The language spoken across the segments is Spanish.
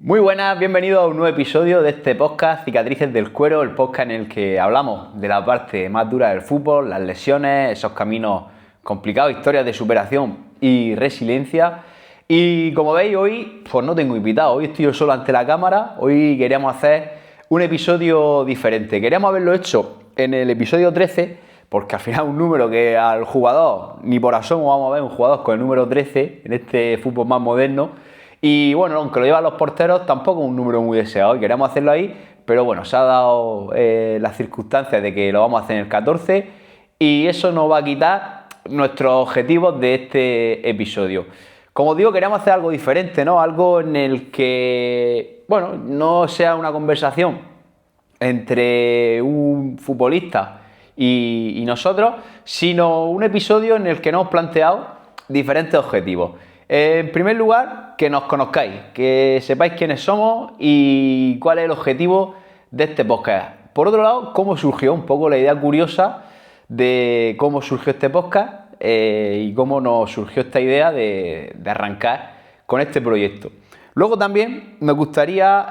Muy buenas, bienvenidos a un nuevo episodio de este podcast Cicatrices del Cuero, el podcast en el que hablamos de la parte más dura del fútbol, las lesiones, esos caminos complicados, historias de superación y resiliencia. Y como veis hoy, pues no tengo invitado, hoy estoy yo solo ante la cámara, hoy queríamos hacer un episodio diferente. Queríamos haberlo hecho en el episodio 13, porque al final un número que al jugador, ni por asomo vamos a ver un jugador con el número 13 en este fútbol más moderno. Y bueno, aunque lo llevan los porteros, tampoco es un número muy deseado y queríamos hacerlo ahí, pero bueno, se ha dado las circunstancias de que lo vamos a hacer en el 14 y eso nos va a quitar nuestros objetivos de este episodio. Como os digo, queríamos hacer algo diferente, ¿no? Algo en el que, bueno, no sea una conversación entre un futbolista y nosotros, sino un episodio en el que nos hemos planteado diferentes objetivos. En primer lugar, que nos conozcáis, que sepáis quiénes somos y cuál es el objetivo de este podcast. Por otro lado, cómo surgió un poco la idea curiosa de cómo surgió este podcast y cómo nos surgió esta idea de arrancar con este proyecto. Luego también me gustaría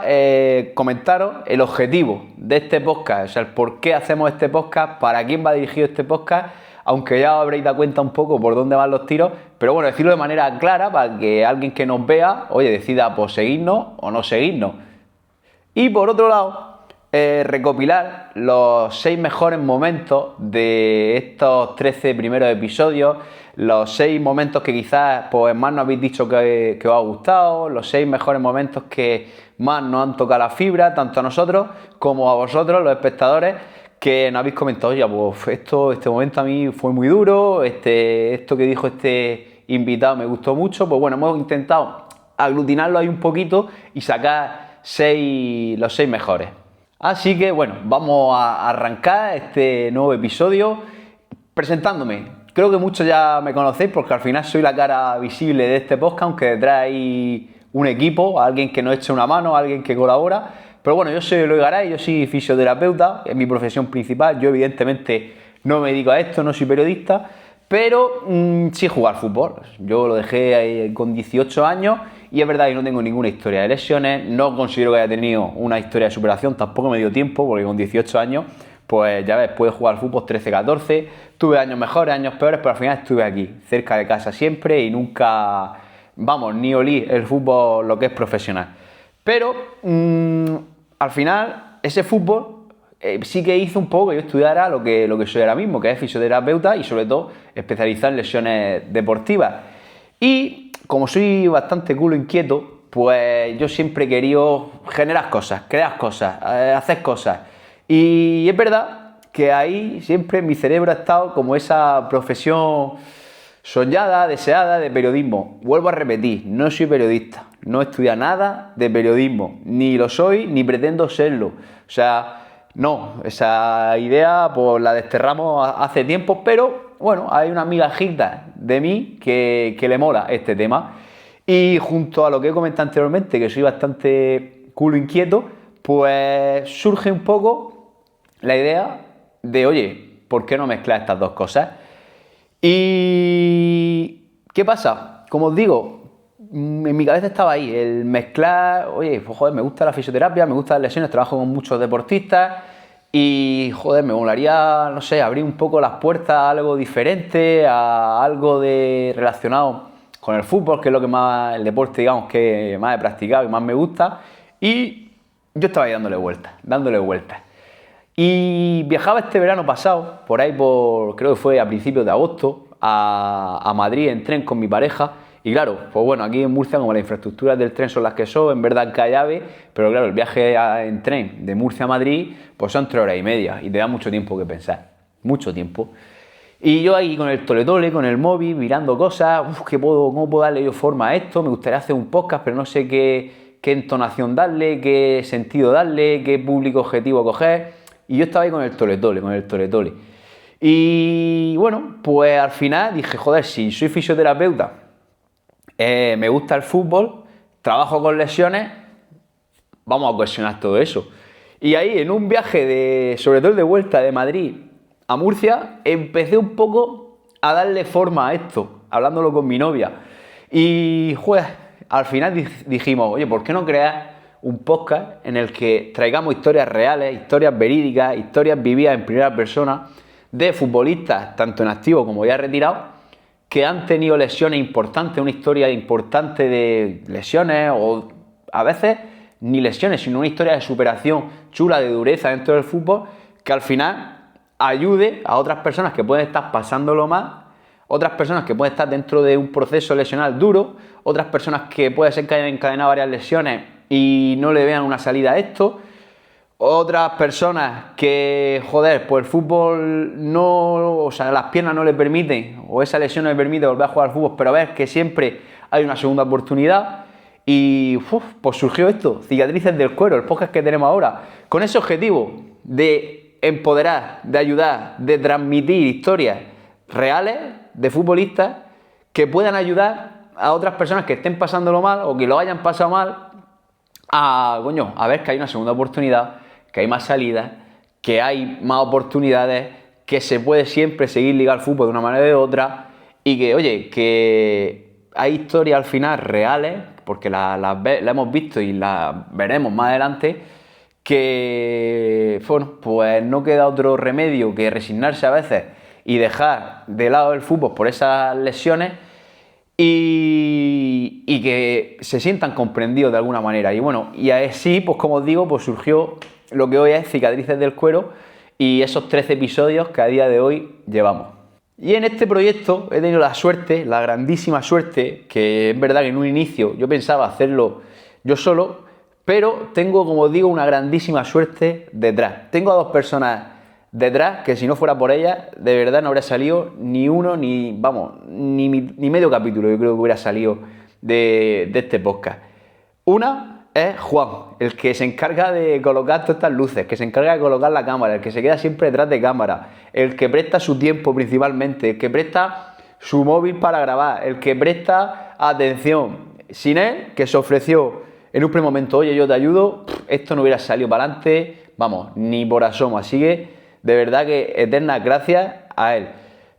comentaros el objetivo de este podcast, o sea, el por qué hacemos este podcast, para quién va dirigido este podcast, aunque ya os habréis dado cuenta un poco por dónde van los tiros, pero bueno, decirlo de manera clara para que alguien que nos vea, oye, decida pues seguirnos o no seguirnos. Y por otro lado, recopilar los 6 mejores momentos de estos 13 primeros episodios, los 6 momentos que quizás pues más nos habéis dicho que os ha gustado, los 6 mejores momentos que más nos han tocado la fibra, tanto a nosotros como a vosotros, los espectadores, que nos habéis comentado, oye, pues este momento a mí fue muy duro, esto que dijo este invitado me gustó mucho, pues bueno, hemos intentado aglutinarlo ahí un poquito y sacar los 6 mejores. Así que bueno, vamos a arrancar este nuevo episodio presentándome. Creo que muchos ya me conocéis porque al final soy la cara visible de este podcast, aunque detrás hay un equipo, alguien que nos echa una mano, alguien que colabora. Pero bueno, yo soy Eloy Garay, yo soy fisioterapeuta, es mi profesión principal. Yo evidentemente no me dedico a esto, no soy periodista, pero sí juego al fútbol. Yo lo dejé con 18 años y es verdad que no tengo ninguna historia de lesiones, no considero que haya tenido una historia de superación, tampoco me dio tiempo porque con 18 años, pues ya ves, pude jugar al fútbol 13, 14, tuve años mejores, años peores, pero al final estuve aquí, cerca de casa siempre y nunca, ni olí el fútbol lo que es profesional. Pero al final, ese fútbol sí que hizo un poco que yo estudiara lo que soy ahora mismo, que es fisioterapeuta y sobre todo especializado en lesiones deportivas. Y como soy bastante culo inquieto, pues yo siempre he querido generar cosas, crear cosas, hacer cosas. Y es verdad que ahí siempre en mi cerebro ha estado como esa profesión soñada, deseada de periodismo. Vuelvo a repetir, no soy periodista, no he estudiado nada de periodismo, ni lo soy ni pretendo serlo. O sea, no, esa idea pues la desterramos hace tiempo, pero bueno, hay una migajita de mí que le mola este tema. Y junto a lo que he comentado anteriormente, que soy bastante culo inquieto, pues surge un poco la idea de, oye, ¿por qué no mezclar estas dos cosas? ¿Y qué pasa? Como os digo, en mi cabeza estaba ahí, el mezclar, oye, pues joder, me gusta la fisioterapia, me gustan las lesiones, trabajo con muchos deportistas y joder, me molaría, no sé, abrir un poco las puertas a algo diferente, a algo relacionado con el fútbol, que es lo que más, el deporte, digamos, que más he practicado y más me gusta. Y yo estaba ahí dándole vueltas. Y viajaba este verano pasado, por ahí creo que fue a principios de agosto, a Madrid en tren con mi pareja. Y claro, pues bueno, aquí en Murcia, como las infraestructuras del tren son las que son, en verdad cae ave, pero claro, el viaje en tren de Murcia a Madrid, pues son 3 horas y media y te da mucho tiempo que pensar, mucho tiempo. Y yo ahí con el tole-tole, con el móvil, mirando cosas, ¿cómo puedo darle yo forma a esto? Me gustaría hacer un podcast, pero no sé qué entonación darle, qué sentido darle, qué público objetivo coger. Y yo estaba ahí con el tole-tole. Y bueno, pues al final dije, joder, si soy fisioterapeuta, me gusta el fútbol, trabajo con lesiones, vamos a cohesionar todo eso. Y ahí en un viaje, sobre todo de vuelta de Madrid a Murcia, empecé un poco a darle forma a esto, hablándolo con mi novia. Y, joder, al final dijimos, oye, ¿por qué no crear un podcast en el que traigamos historias reales, historias verídicas, historias vividas en primera persona de futbolistas, tanto en activo como ya retirados, que han tenido lesiones importantes, una historia importante de lesiones o a veces ni lesiones, sino una historia de superación chula, de dureza dentro del fútbol, que al final ayude a otras personas que pueden estar pasándolo mal, otras personas que pueden estar dentro de un proceso lesional duro, otras personas que puede ser que hayan encadenado varias lesiones y no le vean una salida a esto, otras personas que, joder, pues el fútbol no, o sea, las piernas no le permiten, o esa lesión no le permite volver a jugar al fútbol, pero ver que siempre hay una segunda oportunidad. Y pues surgió esto, Cicatrices del Cuero, el podcast que tenemos ahora, con ese objetivo de empoderar, de ayudar, de transmitir historias reales de futbolistas que puedan ayudar a otras personas que estén pasándolo mal o que lo hayan pasado mal a ver que hay una segunda oportunidad, que hay más salidas, que hay más oportunidades, que se puede siempre seguir ligado al fútbol de una manera o de otra y que, oye, que hay historias al final reales, porque la hemos visto y las veremos más adelante, que, bueno, pues no queda otro remedio que resignarse a veces y dejar de lado el fútbol por esas lesiones y que se sientan comprendidos de alguna manera. Y bueno, y así, pues como os digo, pues surgió lo que hoy es Cicatrices del Cuero y esos 13 episodios que a día de hoy llevamos. Y en este proyecto he tenido la suerte, la grandísima suerte, que es verdad que en un inicio yo pensaba hacerlo yo solo, pero tengo, como os digo, una grandísima suerte detrás. Tengo a dos personas detrás que si no fuera por ellas, de verdad no habría salido ni uno, ni medio capítulo, yo creo que hubiera salido de este podcast. Una es Juan, el que se encarga de colocar todas estas luces, que se encarga de colocar la cámara, el que se queda siempre detrás de cámara, el que presta su tiempo principalmente, el que presta su móvil para grabar, el que presta atención. Sin él, que se ofreció en un primer momento, oye, yo te ayudo, esto no hubiera salido para adelante, vamos, ni por asomo. Así que, de verdad que eternas gracias a él.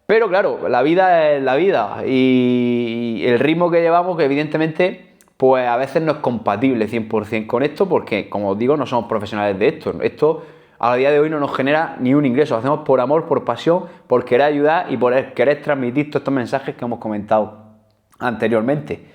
Pero claro, la vida es la vida y el ritmo que llevamos, que evidentemente pues a veces no es compatible 100% con esto porque, como os digo, no somos profesionales de esto. Esto a día de hoy no nos genera ni un ingreso. Lo hacemos por amor, por pasión, por querer ayudar y por querer transmitir todos estos mensajes que hemos comentado anteriormente.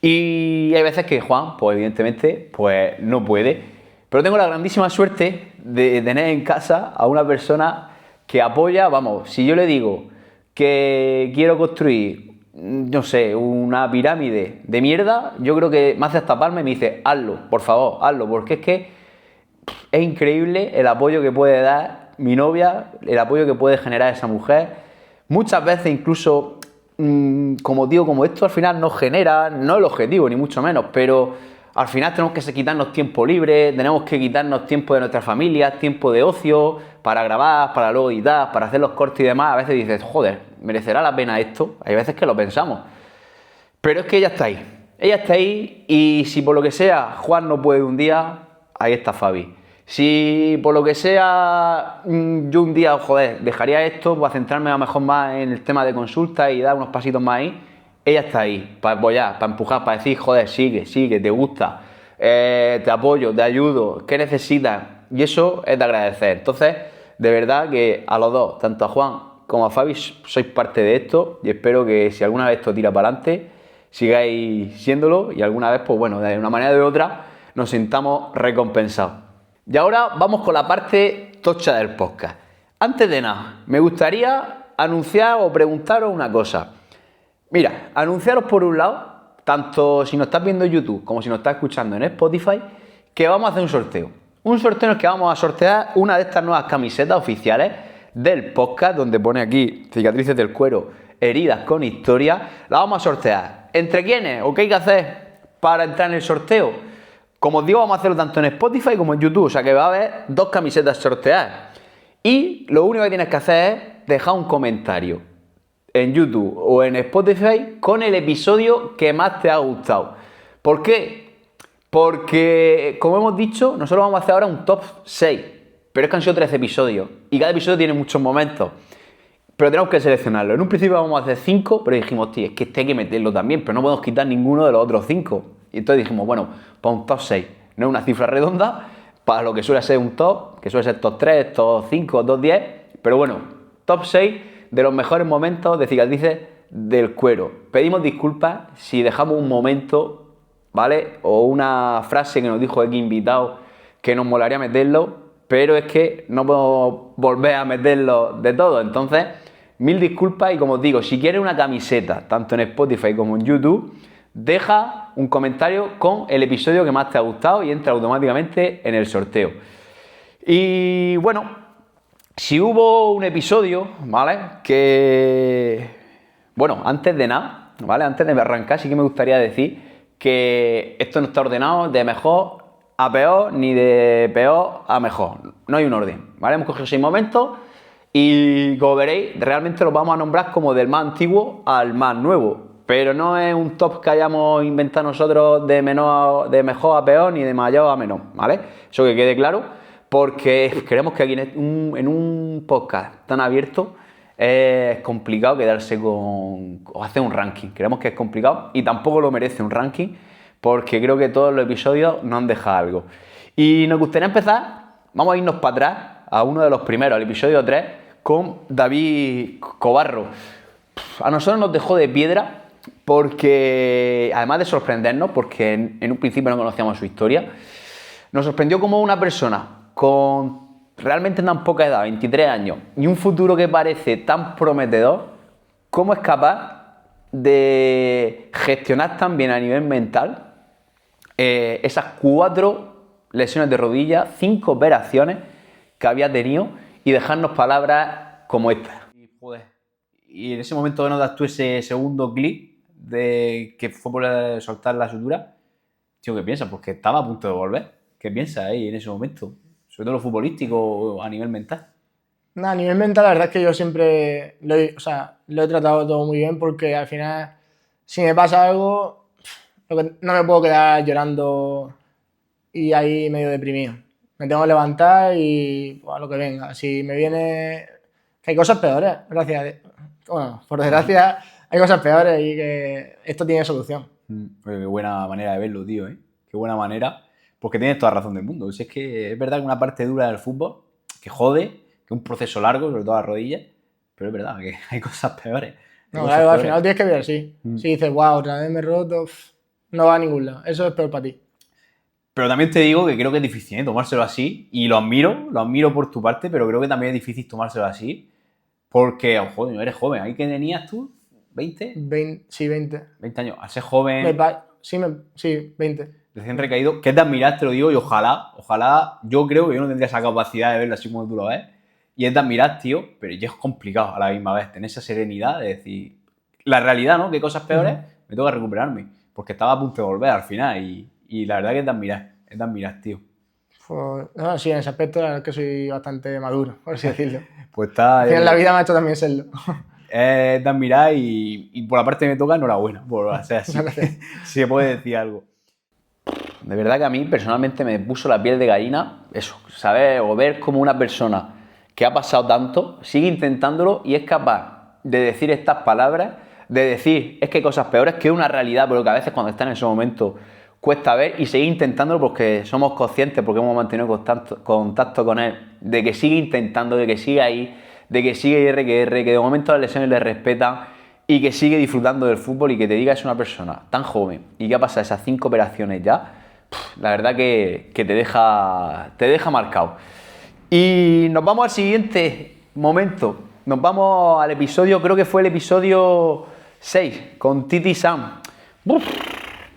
Y hay veces que Juan, pues evidentemente, pues no puede. Pero tengo la grandísima suerte de tener en casa a una persona que apoya, vamos, si yo le digo que quiero construir, no sé, una pirámide de mierda, yo creo que me hace hasta palma y me dice, hazlo, por favor, hazlo, porque es que es increíble el apoyo que puede dar mi novia, el apoyo que puede generar esa mujer. Muchas veces incluso, como digo, como esto al final nos genera, no el objetivo ni mucho menos, pero al final tenemos que quitarnos tiempo libre, tenemos que quitarnos tiempo de nuestras familias, tiempo de ocio, para grabar, para luego editar, para hacer los cortes y demás. A veces dices, joder, ¿merecerá la pena esto? Hay veces que lo pensamos. Pero es que ella está ahí. Ella está ahí y si por lo que sea Juan no puede un día, ahí está Fabi. Si por lo que sea yo un día, joder, dejaría esto para centrarme a lo mejor más en el tema de consulta y dar unos pasitos más ahí, ella está ahí para apoyar, para empujar, para decir, joder, sigue, te gusta, te apoyo, te ayudo, ¿qué necesitas? Y eso es de agradecer. Entonces, de verdad que a los dos, tanto a Juan como a Fabi, sois parte de esto y espero que si alguna vez esto tira para adelante, sigáis siéndolo y alguna vez, pues bueno, de una manera o de otra, nos sintamos recompensados. Y ahora vamos con la parte tocha del podcast. Antes de nada, me gustaría anunciar o preguntaros una cosa. Mira, anunciaros por un lado, tanto si nos estás viendo en YouTube como si nos estás escuchando en Spotify, que vamos a hacer un sorteo. Un sorteo en el que vamos a sortear una de estas nuevas camisetas oficiales del podcast, donde pone aquí Cicatrices del Cuero, heridas con historia. La vamos a sortear. ¿Entre quiénes? ¿O qué hay que hacer para entrar en el sorteo? Como os digo, vamos a hacerlo tanto en Spotify como en YouTube, o sea que va a haber dos camisetas sorteadas. Y lo único que tienes que hacer es dejar un comentario en YouTube o en Spotify con el episodio que más te ha gustado. ¿Por qué? Porque, como hemos dicho, nosotros vamos a hacer ahora un top 6, pero es que han sido 13 episodios y cada episodio tiene muchos momentos, pero tenemos que seleccionarlo. En un principio vamos a hacer 5, pero dijimos, tío, es que este hay que meterlo también, pero no podemos quitar ninguno de los otros 5. Y entonces dijimos, bueno, pues un top 6. no es una cifra redonda para lo que suele ser un top, que suele ser top 3, top 5, top 10, pero bueno, top 6 de los mejores momentos de cicatrices del cuero. Pedimos disculpas si dejamos un momento, ¿vale? O una frase que nos dijo X invitado que nos molaría meterlo, pero es que no podemos volver a meterlo de todo. Entonces, mil disculpas y como os digo, si quieres una camiseta, tanto en Spotify como en YouTube, deja un comentario con el episodio que más te ha gustado y entra automáticamente en el sorteo. Y bueno, si hubo un episodio, ¿vale? Que, bueno, antes de nada, ¿vale? Antes de arrancar, sí que me gustaría decir que esto no está ordenado de mejor a peor ni de peor a mejor. No hay un orden, ¿vale? Hemos cogido 6 momentos y como veréis, realmente los vamos a nombrar como del más antiguo al más nuevo. Pero no es un top que hayamos inventado nosotros de mejor a peor ni de mayor a menor, ¿vale? Eso que quede claro, porque creemos que aquí en un podcast tan abierto es complicado quedarse o hacer un ranking. Creemos que es complicado y tampoco lo merece un ranking, porque creo que todos los episodios nos han dejado algo. Y nos gustaría empezar, vamos a irnos para atrás, a uno de los primeros, al episodio 3, con David Cobarro. A nosotros nos dejó de piedra porque, además de sorprendernos, porque en un principio no conocíamos su historia, nos sorprendió como una persona con realmente tan poca edad, 23 años, y un futuro que parece tan prometedor, cómo es capaz de gestionar tan bien a nivel mental esas 4 lesiones de rodilla, 5 operaciones que había tenido y dejarnos palabras como estas. Y en ese momento que nos das tú ese segundo clic de que fue por soltar la sutura, tío, ¿qué piensas? Porque estaba a punto de volver. ¿Qué piensas ahí en ese momento? Sobre todo lo futbolístico a nivel mental. No, a nivel mental, la verdad es que yo siempre lo he tratado todo muy bien, porque al final, si me pasa algo, no me puedo quedar llorando y ahí medio deprimido. Me tengo que levantar y a lo que venga. Si me viene... Que hay cosas peores, gracias a Dios. Bueno, por desgracia, hay cosas peores y que esto tiene solución. Qué buena manera de verlo, tío, ¿eh? Qué buena manera. Porque tienes toda razón del mundo. Si es que es verdad que una parte dura del fútbol, que jode, que es un proceso largo, sobre todo las rodillas, pero es verdad que hay cosas peores. No, claro, al final tienes que ver así. Si dices, wow, otra vez me he roto, no va a ningún lado. Eso es peor para ti. Pero también te digo que creo que es difícil tomárselo así, y lo admiro por tu parte, pero creo que también es difícil tomárselo así, porque, joder, eres joven. ¿Ahí qué tenías tú? ¿20? Sí, 20. 20 años. Al ser joven, Sí, 20. recién recaído, que es de admirar, te lo digo, y ojalá, yo creo que yo no tendría esa capacidad de verlo así como tú lo ves, y es de admirar, tío, pero ya es complicado a la misma vez, tener esa serenidad de decir, la realidad, ¿no? Que cosas peores, me toca recuperarme, porque estaba a punto de volver al final, y la verdad que es de admirar, tío. Pues, no, sí, en ese aspecto la verdad es que soy bastante maduro, por así decirlo. Pues está... Al final la vida me ha hecho también serlo. Es de admirar y por la parte que me toca, enhorabuena, por ser así, si se puede decir algo. De verdad que a mí personalmente me puso la piel de gallina eso, saber o ver cómo una persona que ha pasado tanto sigue intentándolo y es capaz de decir estas palabras, de decir es que hay cosas peores, que es una realidad, pero que a veces cuando está en ese momento cuesta ver, y seguir intentándolo porque somos conscientes, porque hemos mantenido contacto con él, de que sigue intentando, de que sigue ahí, de que sigue R, que de momento las lesiones le respetan y que sigue disfrutando del fútbol, y que te diga es una persona tan joven y que ha pasado esas 5 operaciones ya, la verdad que te deja marcado. Y nos vamos al siguiente momento. Nos vamos al episodio, creo que fue el episodio 6, con Titi Sam.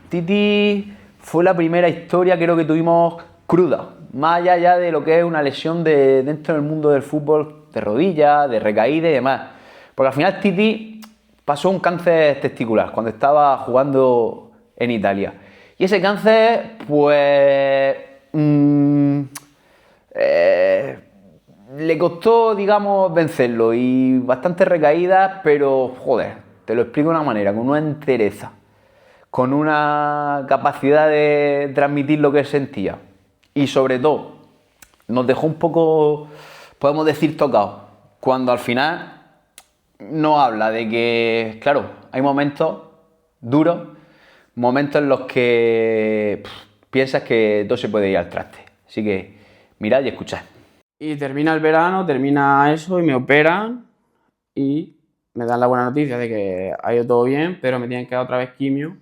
Titi fue la primera historia, creo que tuvimos cruda, más allá ya de lo que es una lesión dentro del mundo del fútbol, de rodillas, de recaída y demás. Porque al final Titi pasó un cáncer testicular cuando estaba jugando en Italia. Y ese cáncer, pues, le costó, digamos, vencerlo, y bastantes recaídas, pero, joder, te lo explico de una manera, con una entereza, con una capacidad de transmitir lo que sentía, y sobre todo, nos dejó un poco, podemos decir, tocados, cuando al final nos habla de que, claro, hay momentos duros, momentos en los que piensas que todo se puede ir al traste. Así que mirad y escuchad. Y termina el verano, termina eso y me operan y me dan la buena noticia de que ha ido todo bien, pero me tienen que dar otra vez quimio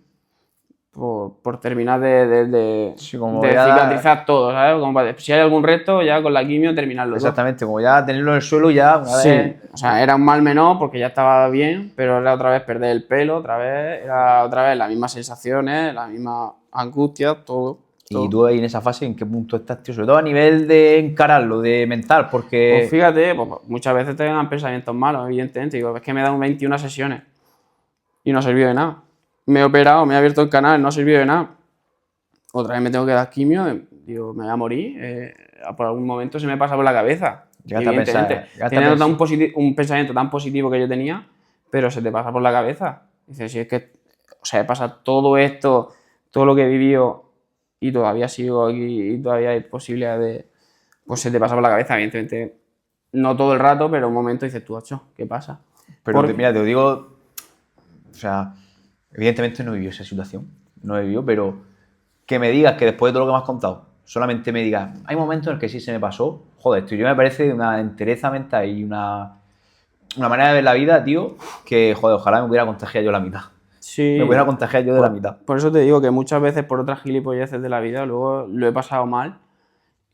por terminar de Sí, como de ya- cicatrizar todo, ¿sabes? Como si hay algún resto, ya con la quimio terminarlo todo. Exactamente, como ya tenerlo en el suelo ya una Sí, vez... o sea, era un mal menor porque ya estaba bien, pero era otra vez perder el pelo, otra vez, era otra vez las mismas sensaciones, la misma angustia, todo. Y tú ahí en esa fase, ¿en qué punto estás, tío? Sobre todo a nivel de encararlo, de mental, porque... Pues fíjate, pues muchas veces te vengan pensamientos malos, evidentemente. Digo, es que me he dado 21 sesiones y no ha servido de nada. Me he operado, me he abierto el canal, no ha servido de nada. Otra vez me tengo que dar quimio, digo, me voy a morir. Por algún momento se me pasa por la cabeza. Llegaste a pensar- Evidentemente. llegaste a Teniendo pensar- un pensamiento tan positivo que yo tenía, pero se te pasa por la cabeza. Dices, si es que, o sea, he pasado todo esto, todo lo que he vivido y todavía sigo aquí y todavía hay posibilidad de. Pues se te pasa por la cabeza, evidentemente. No todo el rato, pero un momento dices tú, ocho, ¿qué pasa? Pero Porque- mira, te lo digo, o sea, evidentemente no he vivido esa situación, no he vivido, pero que me digas que después de todo lo que me has contado, solamente me digas, hay momentos en los que sí se me pasó, joder, esto yo me parece una entereza mental y una manera de ver la vida, tío, que, joder, ojalá me hubiera contagiado yo la mitad. Sí. Me hubiera contagiado yo de la mitad. Por eso te digo que muchas veces por otras gilipolleces de la vida luego lo he pasado mal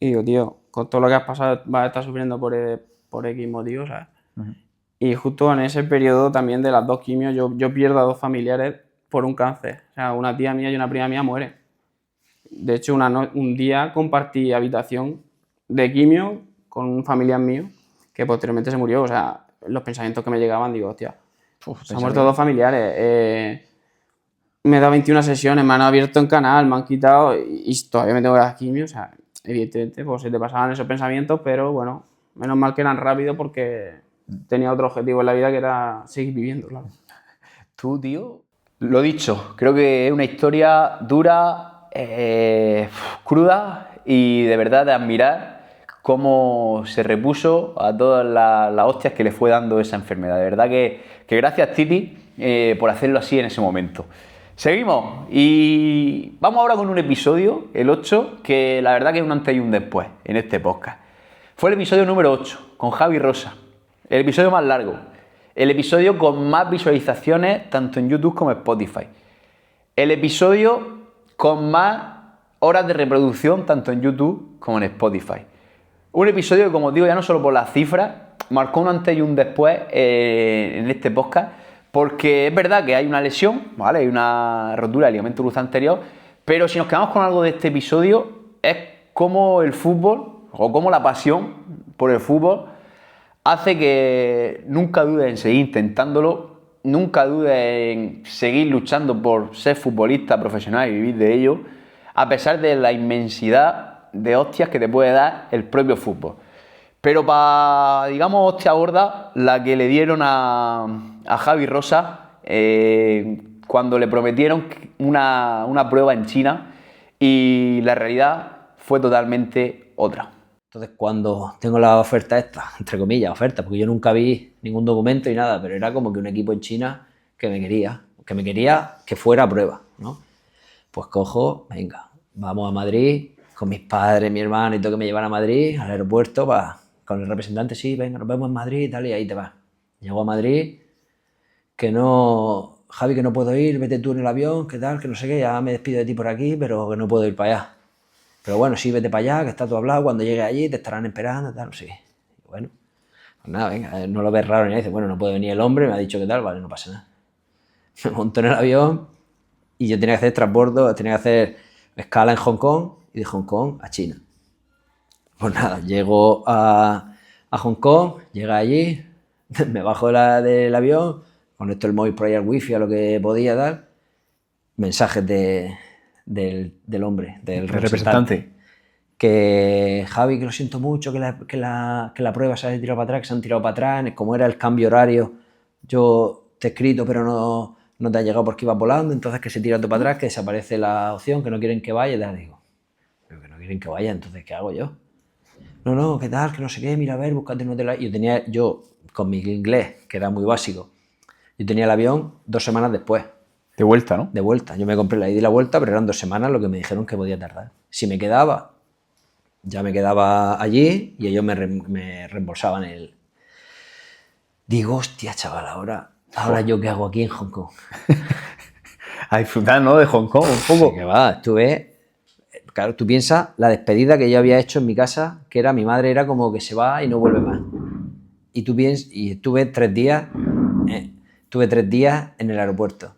y digo, tío, con todo lo que has pasado vas a estar sufriendo por X motivos, ¿sabes? Y justo en ese periodo también de las dos quimios yo pierdo a dos familiares por un cáncer. O sea, una tía mía y una prima mía mueren. De hecho, un día compartí habitación de quimio con un familiar mío que posteriormente se murió. O sea, los pensamientos que me llegaban, digo, hostia, se han muerto dos familiares. Me he dado 21 sesiones, me han abierto en canal, me han quitado y todavía me tengo que dar quimio. O sea, evidentemente, pues se te pasaban esos pensamientos, pero bueno, menos mal que eran rápidos porque tenía otro objetivo en la vida que era seguir viviendo, claro. Tú, tío, lo dicho, creo que es una historia dura, cruda y de verdad de admirar cómo se repuso a todas las hostias que le fue dando esa enfermedad. De verdad que gracias, Titi, por hacerlo así en ese momento. Seguimos y vamos ahora con un episodio, el 8, que la verdad que es un antes y un después en este podcast. Fue el episodio número 8, con Javi Rosa. El episodio más largo. El episodio con más visualizaciones tanto en YouTube como en Spotify. El episodio con más horas de reproducción tanto en YouTube como en Spotify. Un episodio que, como os digo, ya no solo por las cifras, marcó un antes y un después en este podcast, porque es verdad que hay una lesión, ¿vale? Hay una rotura del ligamento cruzado anterior, pero si nos quedamos con algo de este episodio, es cómo el fútbol, o cómo la pasión por el fútbol, hace que nunca dudes en seguir intentándolo, nunca dudes en seguir luchando por ser futbolista profesional y vivir de ello, a pesar de la inmensidad de hostias que te puede dar el propio fútbol. Pero para, digamos, hostia gorda, la que le dieron a Javi Rosa cuando le prometieron una prueba en China y la realidad fue totalmente otra. Entonces, cuando tengo la oferta esta, entre comillas, oferta, porque yo nunca vi ningún documento y nada, pero era como que un equipo en China que me quería que fuera a prueba, ¿no? Pues cojo, venga, vamos a Madrid, con mis padres, mi hermano y todo, que me llevan a Madrid, al aeropuerto, con el representante, sí, venga, nos vemos en Madrid y tal, y ahí te vas. Llego a Madrid, que no, Javi, que no puedo ir, vete tú en el avión, que tal, que no sé qué, ya me despido de ti por aquí, pero que no puedo ir para allá. Pero bueno, sí, vete para allá, que está todo hablado, cuando llegues allí te estarán esperando, tal, sí. Y bueno, pues nada, venga, no lo ves raro ni nada, dice, bueno, no puede venir el hombre, me ha dicho que tal, vale, no pasa nada. Me monto en el avión y yo tenía que hacer transbordo, tenía que hacer escala en Hong Kong y de Hong Kong a China. Pues nada, llego a Hong Kong, llega allí, me bajo del avión, conecto el móvil por ahí al wifi a lo que podía dar, mensajes del hombre, del representante. Que Javi, que lo siento mucho, que la prueba se ha tirado para atrás, que se han tirado para atrás, como era el cambio horario, yo te he escrito pero no te ha llegado porque ibas volando, entonces que se tira todo para atrás, que desaparece la opción, que no quieren que vaya, y tal, digo, pero que no quieren que vaya, entonces ¿qué hago yo? No, ¿qué tal? Que no sé qué, mira a ver, búscate un hotel. Yo con mi inglés, que era muy básico, yo tenía el avión 2 semanas después. De vuelta, ¿no? De vuelta. Yo me compré la ida y la vuelta, pero eran 2 semanas lo que me dijeron que podía tardar. Si me quedaba, ya me quedaba allí y ellos me reembolsaban el... Digo, hostia, chaval, ahora yo qué hago aquí en Hong Kong. A disfrutar, ¿no? De Hong Kong un poco. Sí, que va, estuve... Claro, tú piensas la despedida que yo había hecho en mi casa, que era mi madre, era como que se va y no vuelve más. Y tú piensas, y estuve 3 días, en el aeropuerto,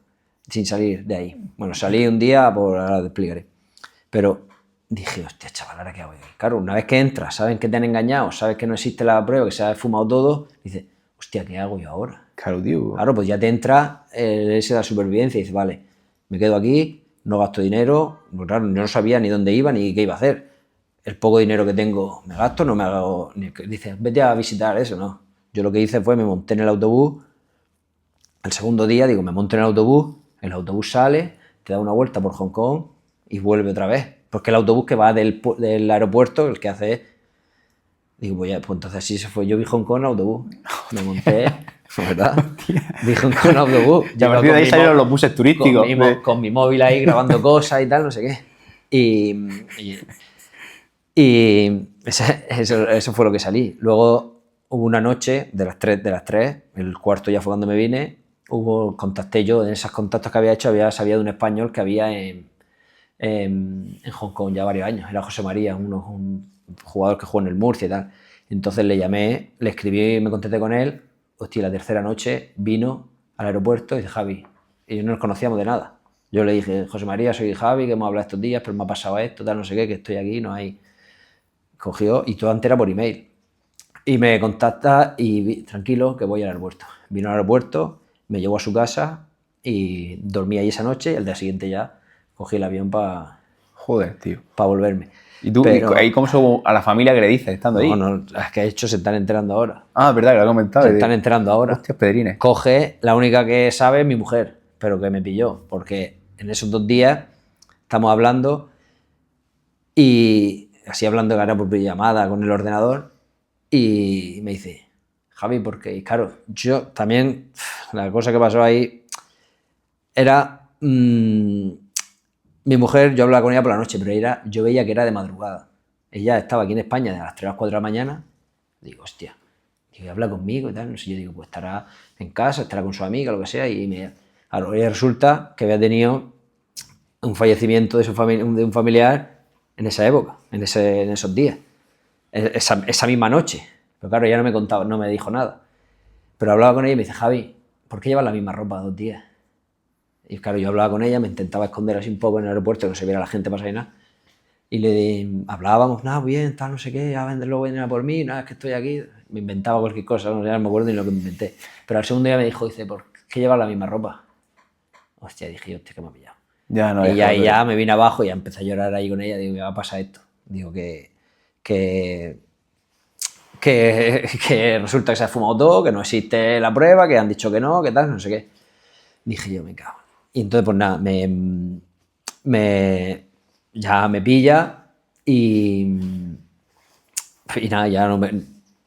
sin salir de ahí. Bueno, salí un día, ahora te explicaré. Pero dije, hostia, chaval, ¿ahora qué hago? Claro, una vez que entras, saben que te han engañado, sabes que no existe la prueba, que se ha fumado todo, dices, hostia, ¿qué hago yo ahora? Claro, tío. Claro, pues ya te entra ese de la supervivencia y dices, vale, me quedo aquí, no gasto dinero, pues claro, yo no sabía ni dónde iba ni qué iba a hacer. El poco dinero que tengo me gasto, no me hago... Dices, vete a visitar eso, no. Yo lo que hice fue, me monté en el autobús, el segundo día, digo, me monto en el autobús sale, te da una vuelta por Hong Kong y vuelve otra vez. Porque el autobús que va del aeropuerto, el que hace es... Digo, pues entonces así se fue. Yo vi Hong Kong en autobús. Me monté, ¿verdad? Vi Hong Kong en autobús. Y a partir de ahí salieron los buses turísticos. Con mi móvil ahí grabando cosas y tal, no sé qué. Y eso fue lo que salí. Luego hubo una noche de las 3, el cuarto ya fue cuando me vine, contacté yo, en esos contactos que había hecho, sabía de un español que había en Hong Kong ya varios años. Era José María, un jugador que jugó en el Murcia y tal. Entonces le llamé, le escribí, me contacté con él. Hostia, la tercera noche vino al aeropuerto y dice, Javi, y no nos conocíamos de nada. Yo le dije, José María, soy Javi, que hemos hablado estos días, pero me ha pasado esto, tal, no sé qué, que estoy aquí, no hay... Cogió y todo antes era por email. Y me contacta y tranquilo, que voy al aeropuerto. Vino al aeropuerto, me llevó a su casa y dormí ahí esa noche y el día siguiente ya cogí el avión para... Joder, tío. Para volverme. ¿Y tú, ahí cómo son a la familia que le dices estando ahí? No, es que de hecho se están enterando ahora. Ah, es verdad, que lo he comentado. Se están enterando ahora. Hostias, pedrines. Coge, la única que sabe es mi mujer, pero que me pilló, porque en esos 2 días estamos hablando y así hablando que era por llamada con el ordenador y me dice, Javi, porque claro, yo también, la cosa que pasó ahí era... mi mujer, yo hablaba con ella por la noche, pero yo veía que era de madrugada. Ella estaba aquí en España de las 3 a las 4 de la mañana. Digo, hostia, que habla conmigo y tal. No sé, yo digo, pues estará en casa, estará con su amiga, lo que sea. Y ella resulta que había tenido un fallecimiento de un familiar en esa época, en esos días. Esa misma noche. Pero claro, ella no me contaba, no me dijo nada. Pero hablaba con ella y me dice, Javi, ¿por qué llevas la misma ropa 2 días? Y claro, yo hablaba con ella, me intentaba esconder así un poco en el aeropuerto, que no se viera la gente pasar y nada. Y hablábamos, nada, bien, tal, no sé qué, a venderlo, venir a por mí, nada, es que estoy aquí. Me inventaba cualquier cosa, no, ya no me acuerdo ni lo que me inventé. Pero al segundo día me dijo, dice, ¿por qué llevas la misma ropa? Hostia, dije, hostia, que me ha pillado. Ya no, y ya me vine abajo y ya empecé a llorar ahí con ella, digo, me va a pasar esto. Digo que resulta que se ha fumado todo, que no existe la prueba, que han dicho que no, que tal, no sé qué. Dije yo, me cago. Y entonces, pues nada, ya me pilla y nada, ya no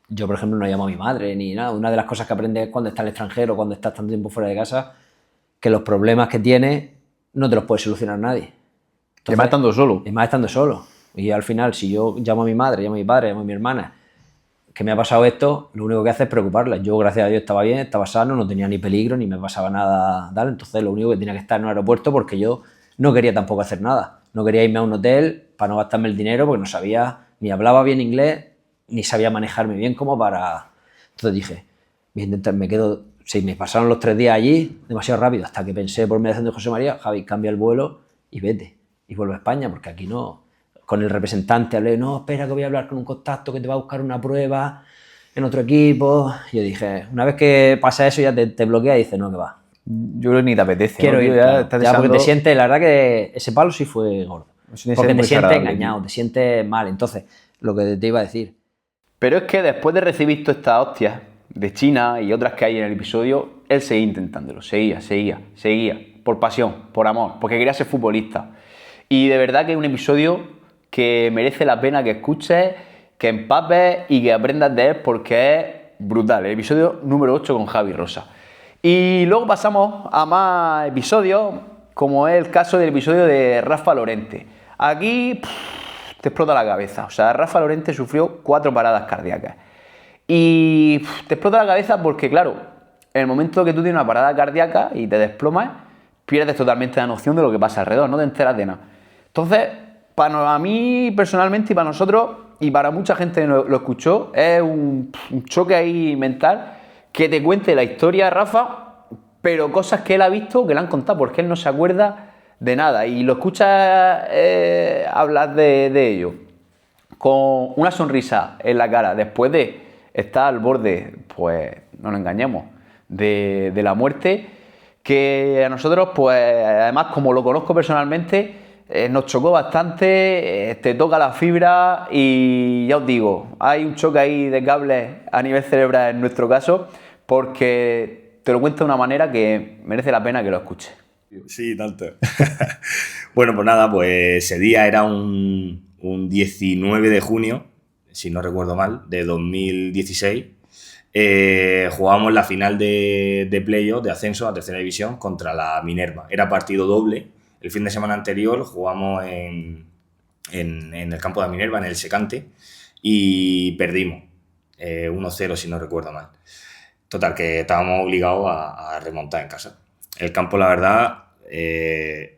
yo, por ejemplo, no llamo a mi madre ni nada. Una de las cosas que aprendes cuando estás en el extranjero, cuando estás tanto tiempo fuera de casa, que los problemas que tienes no te los puede solucionar nadie. Entonces, y más estando solo. Y más estando solo. Y al final, si yo llamo a mi madre, llamo a mi padre, llamo a mi hermana, que me ha pasado esto, lo único que hace es preocuparla. Yo, gracias a Dios, estaba bien, estaba sano, no tenía ni peligro, ni me pasaba nada tal. Entonces, lo único que tenía que estar en un aeropuerto porque yo no quería tampoco hacer nada. No quería irme a un hotel para no gastarme el dinero porque no sabía, ni hablaba bien inglés, ni sabía manejarme bien como para... Entonces dije, voy a intentar, me quedo... Si me pasaron los 3 días allí, demasiado rápido, hasta que pensé por mediación de José María, Javi, cambia el vuelo y vete. Y vuelve a España porque aquí no... Con el representante hablé, no, espera que voy a hablar con un contacto que te va a buscar una prueba en otro equipo. Yo dije, una vez que pasa eso ya te bloquea y dices, no, que va. Yo creo que ni te apetece. Quiero ir, ya, claro, ya porque te sientes, la verdad que ese palo sí fue gordo. Porque te sientes engañado, te sientes mal. Entonces, lo que te iba a decir. Pero es que después de recibir todas estas hostias de China y otras que hay en el episodio, él seguía intentándolo, seguía, por pasión, por amor, porque quería ser futbolista. Y de verdad que es un episodio que merece la pena que escuches, que empapes y que aprendas de él porque es brutal. El episodio número 8 con Javi Rosa. Y luego pasamos a más episodios, como es el caso del episodio de Rafa Lorente. Aquí te explota la cabeza. O sea, Rafa Lorente sufrió 4 paradas cardíacas. Y te explota la cabeza porque, claro, en el momento que tú tienes una parada cardíaca y te desplomas, pierdes totalmente la noción de lo que pasa alrededor, no te enteras de nada. Entonces, para mí personalmente y para nosotros, y para mucha gente que lo escuchó, es un choque ahí mental que te cuente la historia de Rafa, pero cosas que él ha visto, que le han contado, porque él no se acuerda de nada. Y lo escuchas hablar de ello con una sonrisa en la cara, después de estar al borde, pues no nos engañemos, de la muerte, que a nosotros, pues además como lo conozco personalmente, nos chocó bastante, te toca la fibra y ya os digo, hay un choque ahí de cables a nivel cerebral en nuestro caso, porque te lo cuento de una manera que merece la pena que lo escuches. Sí, tanto. Bueno, pues nada, pues ese día era un 19 de junio, si no recuerdo mal, de 2016. Jugábamos la final de playoff, de ascenso a tercera división contra la Minerva. Era partido doble. El fin de semana anterior jugamos en el campo de la Minerva, en el Secante, y perdimos 1-0, si no recuerdo mal. Total, que estábamos obligados a remontar en casa. El campo, la verdad,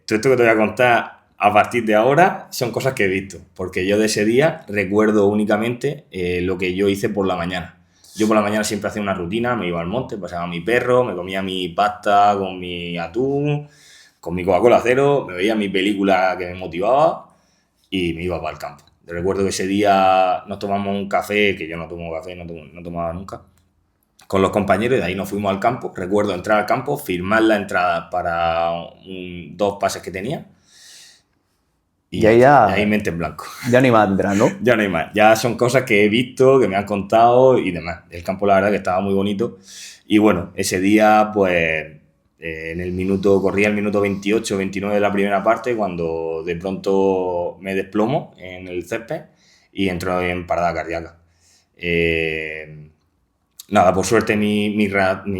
todo esto que te voy a contar a partir de ahora son cosas que he visto, porque yo de ese día recuerdo únicamente lo que yo hice por la mañana. Yo por la mañana siempre hacía una rutina, me iba al monte, pasaba a mi perro, me comía mi pasta con mi atún, con mi Coca-Cola cero, me veía mi película que me motivaba y me iba para el campo. Recuerdo que ese día nos tomamos un café, que yo no tomo café, no tomaba nunca, con los compañeros, y de ahí nos fuimos al campo. Recuerdo entrar al campo, firmar la entrada para 2 pases que tenía y ahí mente en blanco. Ya no hay más atrás, ¿no? Ya no hay más. Ya son cosas que he visto, que me han contado y demás. El campo, la verdad, que estaba muy bonito. Y bueno, ese día, pues, corría el minuto 28, 29 de la primera parte, cuando de pronto me desplomo en el césped y entro en parada cardíaca. Nada, por suerte mi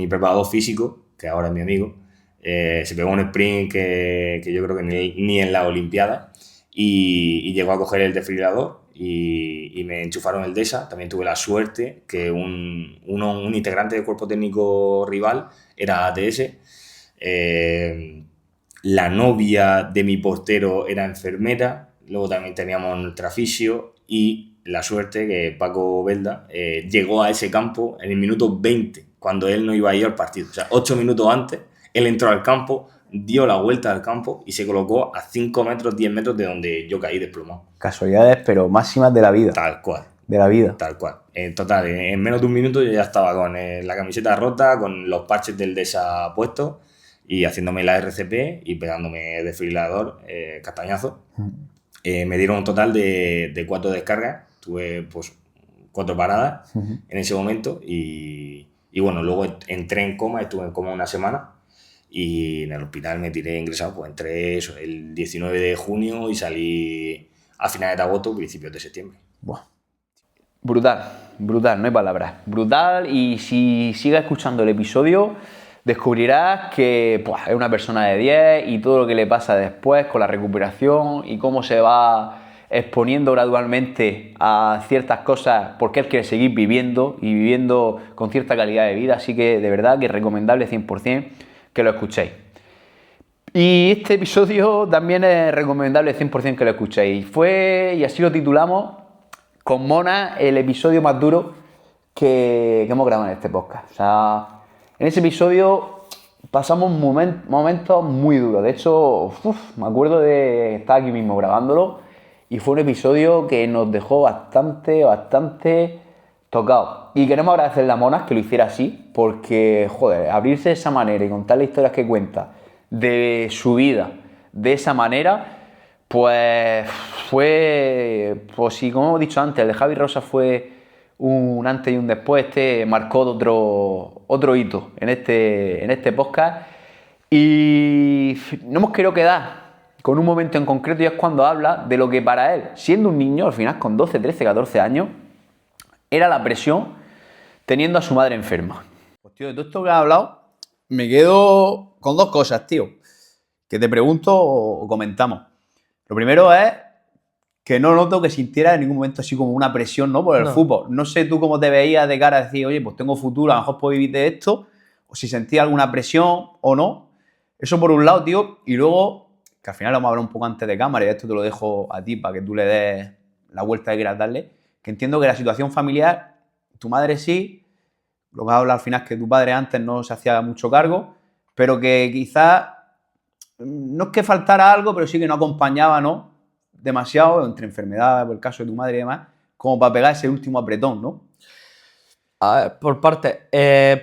preparador físico, que ahora es mi amigo, se pegó un sprint que yo creo que ni en la Olimpiada, y llegó a coger el desfibrilador y me enchufaron el DESA. También tuve la suerte que un integrante del cuerpo técnico rival era ATS. La novia de mi portero era enfermera, luego también teníamos nuestra fisio y la suerte que Paco Belda llegó a ese campo en el minuto 20, cuando él no iba a ir al partido. O sea, 8 minutos antes, él entró al campo, dio la vuelta al campo y se colocó a 5 metros, 10 metros de donde yo caí desplomado. Casualidades, pero máximas de la vida. Tal cual. De la vida. Tal cual. En total, en menos de un minuto yo ya estaba con la camiseta rota, con los parches del DESA puestos y haciéndome la RCP y pegándome desfibrilador, castañazo. Me dieron un total de 4 descargas. Tuve pues 4 paradas en ese momento y bueno, luego entré en coma, estuve en coma una semana y en el hospital me tiré ingresado, pues entré el 19 de junio y salí a finales de agosto, principios de septiembre. Buah. Brutal, no hay palabras. Brutal, y si sigues escuchando el episodio descubrirás que es una persona de 10 y todo lo que le pasa después con la recuperación y cómo se va exponiendo gradualmente a ciertas cosas porque él quiere seguir viviendo y viviendo con cierta calidad de vida. Así que de verdad que es recomendable 100% que lo escuchéis. Y este episodio también es recomendable 100% que lo escuchéis. Y así lo titulamos, con Mona, el episodio más duro que hemos grabado en este podcast. O sea, en ese episodio pasamos momentos muy duros. De hecho, me acuerdo de estar aquí mismo grabándolo y fue un episodio que nos dejó bastante tocados. Y queremos agradecerle a Monas que lo hiciera así, porque, joder, abrirse de esa manera y contar las historias que cuenta de su vida de esa manera, pues fue, pues sí, como hemos dicho antes, el de Javi Rosa fue un antes y un después. Este marcó otro hito en este podcast y no hemos querido quedar con un momento en concreto, y es cuando habla de lo que para él, siendo un niño, al final con 12, 13, 14 años, era la presión teniendo a su madre enferma. Pues tío, de todo esto que ha hablado, me quedo con dos cosas, tío, que te pregunto o comentamos. Lo primero es que no noto que sintiera en ningún momento así como una presión, ¿no? Por el fútbol. No sé tú cómo te veías de cara a decir, oye, pues tengo futuro, a lo mejor puedo vivir de esto, o si sentías alguna presión o no. Eso por un lado, tío, y luego, que al final lo vamos a hablar un poco antes de cámara, y esto te lo dejo a ti para que tú le des la vuelta que quieras darle, que entiendo que la situación familiar, tu madre sí, lo que has hablado al final es que tu padre antes no se hacía mucho cargo, pero que quizás no es que faltara algo, pero sí que no acompañaba, ¿no? Demasiado, entre enfermedades, por el caso de tu madre y demás, como para pegar ese último apretón, ¿no? A ver, por parte,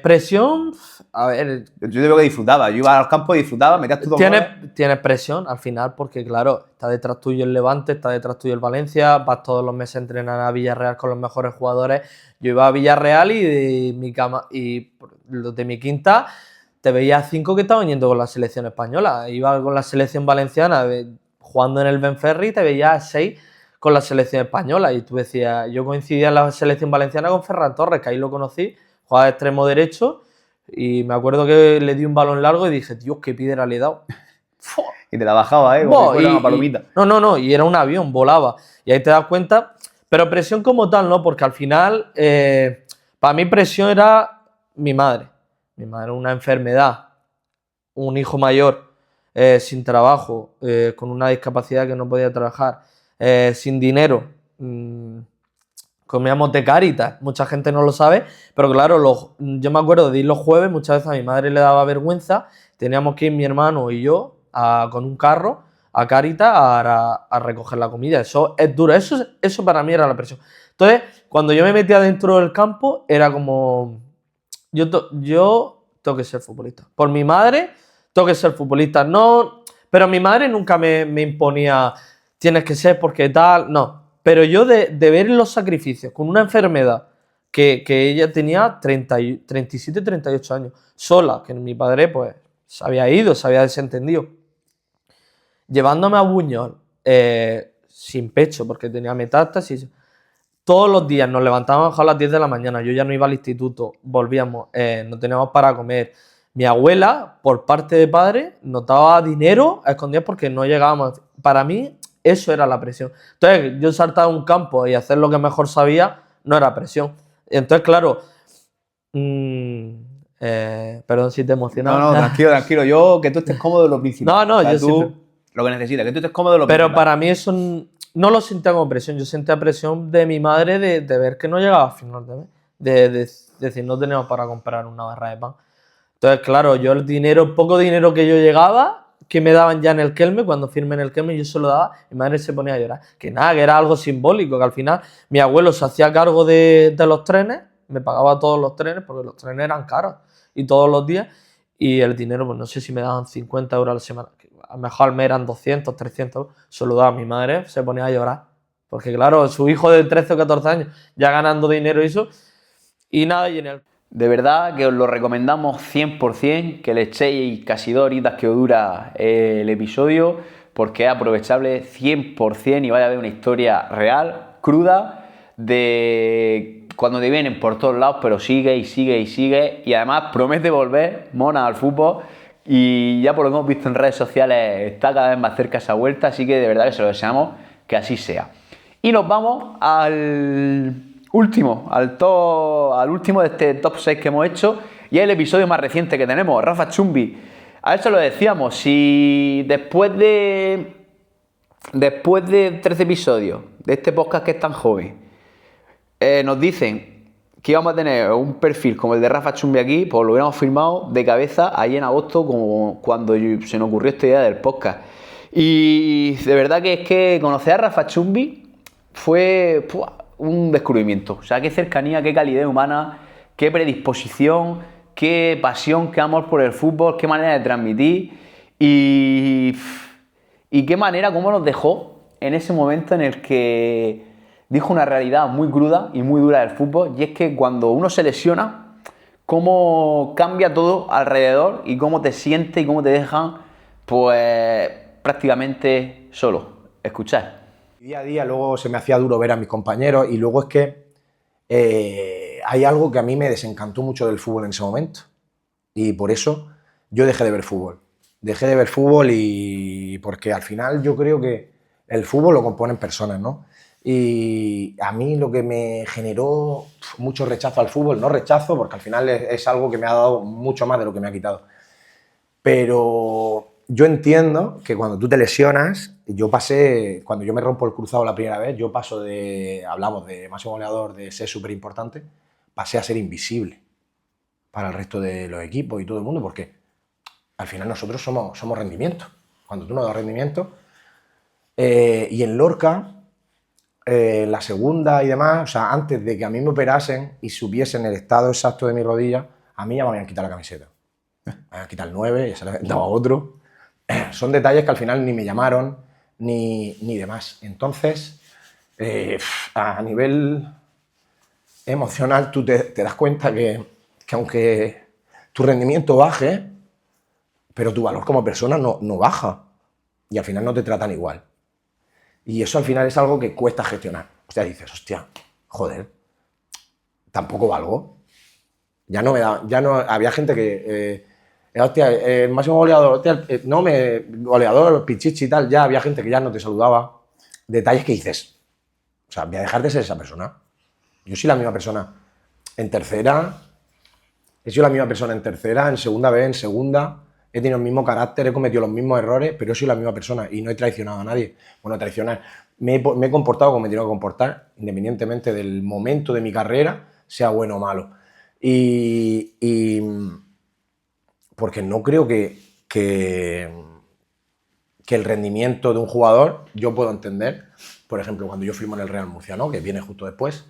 presión, a ver, Yo te veo que disfrutaba, yo iba a los campos y disfrutaba, metías tus dos goles. tienes presión al final porque claro, está detrás tuyo el Levante, está detrás tuyo el Valencia, vas todos los meses a entrenar a Villarreal con los mejores jugadores. Yo iba a Villarreal y los de mi quinta te veía 5 que estaban yendo con la selección española. Iba con la selección valenciana jugando en el Benferri y te veía 6 con la selección española. Y tú decías, yo coincidía en la selección valenciana con Ferran Torres, que ahí lo conocí, jugaba de extremo derecho. Y me acuerdo que le di un balón largo y dije, Dios, qué piedra le he dado. Y te la bajaba, como si fuera una palomita. No, y era un avión, volaba. Y ahí te das cuenta, pero presión como tal, ¿no? Porque al final, para mí presión era mi madre. Mi madre, una enfermedad, un hijo mayor sin trabajo, con una discapacidad que no podía trabajar, sin dinero. Comíamos de Cáritas, mucha gente no lo sabe, pero claro, yo me acuerdo de ir los jueves, muchas veces a mi madre le daba vergüenza, teníamos que ir mi hermano y yo con un carro a Cáritas a recoger la comida. Eso es duro, eso para mí era la presión. Entonces, cuando yo me metía dentro del campo, era como, yo tengo que ser futbolista. Por mi madre, tengo que ser futbolista. No, pero mi madre nunca me imponía, tienes que ser porque tal, no. Pero yo de ver los sacrificios con una enfermedad que ella tenía 37, 38 años, sola, que mi padre pues se había ido, se había desentendido, llevándome a Buñol sin pecho porque tenía metástasis. Todos los días nos levantábamos a las 10 de la mañana, yo ya no iba al instituto, volvíamos, no teníamos para comer. Mi abuela, por parte de padre, nos daba dinero a escondidas porque no llegábamos. Para mí, eso era la presión. Entonces, yo saltar a un campo y hacer lo que mejor sabía no era presión. Entonces, claro, perdón si te emocionaba. No, tranquilo. Yo, que tú estés cómodo es lo principal. No, o sea, yo tú, siempre... lo que necesitas, que tú estés cómodo es lo principal. Pero para mí eso no lo sentía como presión. Yo sentía presión de mi madre de ver que no llegaba a final de mes. De decir, no tenemos para comprar una barra de pan. Entonces, claro, yo el poco dinero que yo llegaba, que me daban ya en el Kelme, cuando firmé en el Kelme, yo se lo daba, mi madre se ponía a llorar. Que nada, que era algo simbólico, que al final mi abuelo se hacía cargo de los trenes, me pagaba todos los trenes, porque los trenes eran caros, y todos los días, y el dinero, pues no sé si me daban 50 euros a la semana, que a lo mejor al mes eran 200, 300 euros, se lo daba a mi madre, se ponía a llorar. Porque claro, su hijo de 13 o 14 años, ya ganando dinero y eso, y nada, y en el... De verdad que os lo recomendamos 100%, que le echéis casi 2 horitas que os dura el episodio, porque es aprovechable 100% y vaya a ver una historia real, cruda, de cuando te vienen por todos lados, pero sigue y además promete volver, Mona, al fútbol, y ya por lo que hemos visto en redes sociales está cada vez más cerca esa vuelta, así que de verdad que se lo deseamos que así sea. Y nos vamos al último de este top 6 que hemos hecho, y es el episodio más reciente que tenemos, Rafa Chumbi. A eso lo decíamos, si después de 13 episodios de este podcast que es tan joven, nos dicen que íbamos a tener un perfil como el de Rafa Chumbi aquí, pues lo hubiéramos firmado de cabeza ahí en agosto, como cuando se nos ocurrió esta idea del podcast. Y de verdad que es que conocer a Rafa Chumbi fue un descubrimiento. O sea, qué cercanía, qué calidez humana, qué predisposición, qué pasión, qué amor por el fútbol, qué manera de transmitir y qué manera, cómo nos dejó en ese momento en el que dijo una realidad muy cruda y muy dura del fútbol, y es que cuando uno se lesiona, cómo cambia todo alrededor y cómo te sientes y cómo te dejan pues prácticamente solo. Escuchad. Día a día luego se me hacía duro ver a mis compañeros, y luego es que hay algo que a mí me desencantó mucho del fútbol en ese momento, y por eso yo dejé de ver fútbol. Dejé de ver fútbol y porque al final yo creo que el fútbol lo componen personas, ¿no? Y a mí lo que me generó mucho rechazo al fútbol, no rechazo, porque al final es algo que me ha dado mucho más de lo que me ha quitado. Pero yo entiendo que cuando tú te lesionas, cuando yo me rompo el cruzado la primera vez, yo paso hablamos de máximo goleador, de ser súper importante, pasé a ser invisible para el resto de los equipos y todo el mundo, porque al final nosotros somos rendimiento. Cuando tú no das rendimiento, y en Lorca, la segunda y demás, o sea, antes de que a mí me operasen y supiesen el estado exacto de mi rodilla, a mí ya me habían quitado la camiseta. Me habían quitado el 9, ya se le habían dado a otro. Son detalles que al final ni me llamaron ni demás. Entonces, a nivel emocional, tú te das cuenta que aunque tu rendimiento baje, pero tu valor como persona no baja. Y al final no te tratan igual. Y eso al final es algo que cuesta gestionar. O sea, dices, hostia, joder, tampoco valgo. Ya no había gente que, hostia, el máximo goleador, hostia, goleador, pichichi y tal, ya había gente que ya no te saludaba. Detalles que dices, o sea, voy a dejar de ser esa persona. Yo soy la misma persona en tercera, he sido la misma persona en tercera, en segunda vez, en segunda. He tenido el mismo carácter, he cometido los mismos errores, pero yo soy la misma persona y no he traicionado a nadie. Bueno, traicionar. Me he comportado como me tengo que comportar, independientemente del momento de mi carrera, sea bueno o malo. Y porque no creo que el rendimiento de un jugador, yo puedo entender, por ejemplo, cuando yo firmo en el Real Murcia, ¿no? Que viene justo después,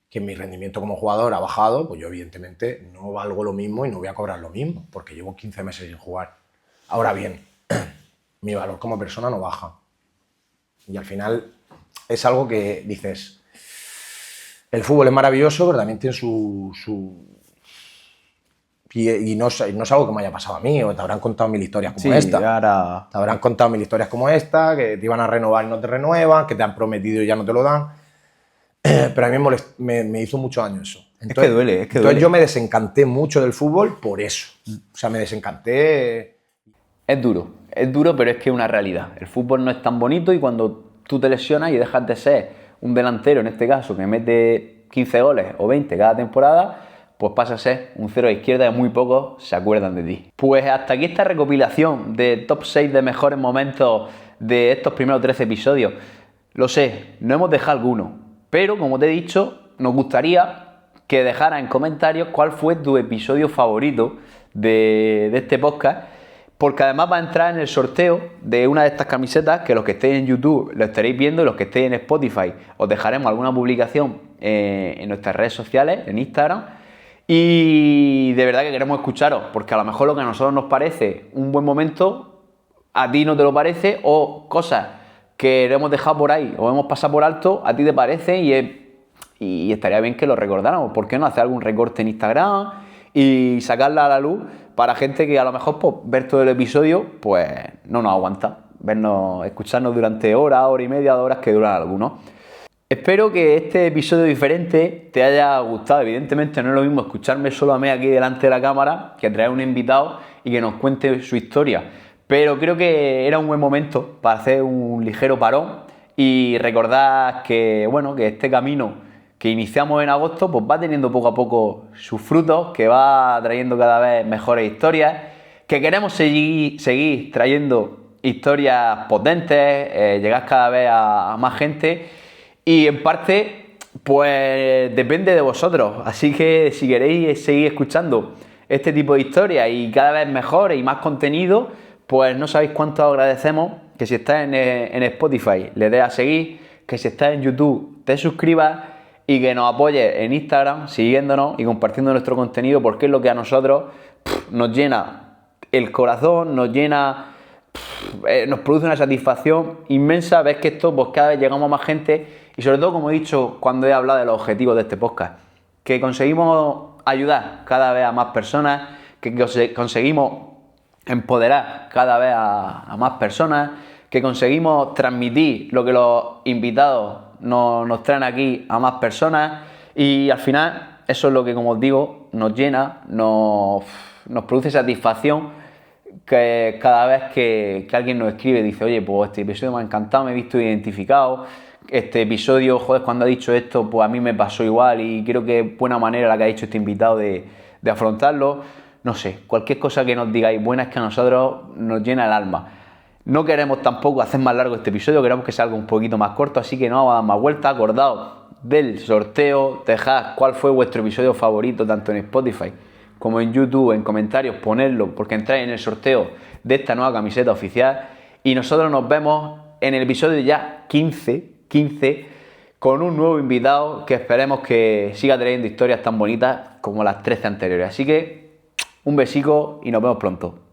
que mi rendimiento como jugador ha bajado, pues yo evidentemente no valgo lo mismo y no voy a cobrar lo mismo, porque llevo 15 meses sin jugar. Ahora bien, mi valor como persona no baja. Y al final es algo que dices, el fútbol es maravilloso, pero también tiene y no es algo que me haya pasado a mí, o te habrán contado mil historias como esta. Te habrán contado mil historias como esta, que te iban a renovar y no te renuevan, que te han prometido y ya no te lo dan. Pero a mí me hizo mucho daño eso. Entonces, es que duele. Entonces yo me desencanté mucho del fútbol por eso. O sea, me desencanté. Es duro, pero es que es una realidad. El fútbol no es tan bonito y cuando tú te lesionas y dejas de ser un delantero, en este caso, que mete 15 goles o 20 cada temporada, pues pasa a ser un cero a izquierda y muy pocos se acuerdan de ti. Pues hasta aquí esta recopilación de top 6 de mejores momentos de estos primeros 13 episodios. Lo sé, no hemos dejado alguno. Pero, como te he dicho, nos gustaría que dejaras en comentarios cuál fue tu episodio favorito de este podcast, porque además va a entrar en el sorteo de una de estas camisetas que los que estéis en YouTube lo estaréis viendo y los que estéis en Spotify os dejaremos alguna publicación en nuestras redes sociales, en Instagram. Y de verdad que queremos escucharos, porque a lo mejor lo que a nosotros nos parece un buen momento, a ti no te lo parece, o cosas que hemos dejado por ahí o hemos pasado por alto, a ti te parece y estaría bien que lo recordáramos. ¿Por qué no hacer algún recorte en Instagram y sacarla a la luz para gente que a lo mejor pues, ver todo el episodio pues no nos aguanta? Escucharnos durante hora y media, 2 horas que duran algunos. Espero que este episodio diferente te haya gustado. Evidentemente no es lo mismo escucharme solo a mí aquí delante de la cámara que traer un invitado y que nos cuente su historia. Pero creo que era un buen momento para hacer un ligero parón y recordar que, bueno, que este camino que iniciamos en agosto pues va teniendo poco a poco sus frutos, que va trayendo cada vez mejores historias, que queremos seguir trayendo historias potentes, llegar cada vez a más gente y en parte pues depende de vosotros. Así que si queréis seguir escuchando este tipo de historias y cada vez mejores y más contenido, pues no sabéis cuánto agradecemos que si estás en Spotify le des a seguir, que si estás en YouTube te suscribas y que nos apoyes en Instagram siguiéndonos y compartiendo nuestro contenido, porque es lo que a nosotros nos llena el corazón, nos produce una satisfacción inmensa ver que esto pues cada vez llegamos a más gente y sobre todo, como he dicho cuando he hablado de los objetivos de este podcast, que conseguimos ayudar cada vez a más personas, que conseguimos empoderar cada vez a más personas, que conseguimos transmitir lo que los invitados nos traen aquí a más personas y al final eso es lo que, como os digo, nos llena, nos produce satisfacción que cada vez que alguien nos escribe dice, oye, pues este episodio me ha encantado, me he visto identificado, este episodio, joder, cuando ha dicho esto, pues a mí me pasó igual y creo que es buena manera la que ha dicho este invitado de afrontarlo. No sé, cualquier cosa que nos digáis buena es que a nosotros nos llena el alma. No queremos tampoco hacer más largo este episodio, queremos que salga un poquito más corto, así que no vamos a dar más vueltas. Acordaos del sorteo, dejad cuál fue vuestro episodio favorito, tanto en Spotify como en YouTube, en comentarios, ponedlo, porque entráis en el sorteo de esta nueva camiseta oficial. Y nosotros nos vemos en el episodio ya 15, con un nuevo invitado que esperemos que siga trayendo historias tan bonitas como las 13 anteriores. Así que un besico y nos vemos pronto.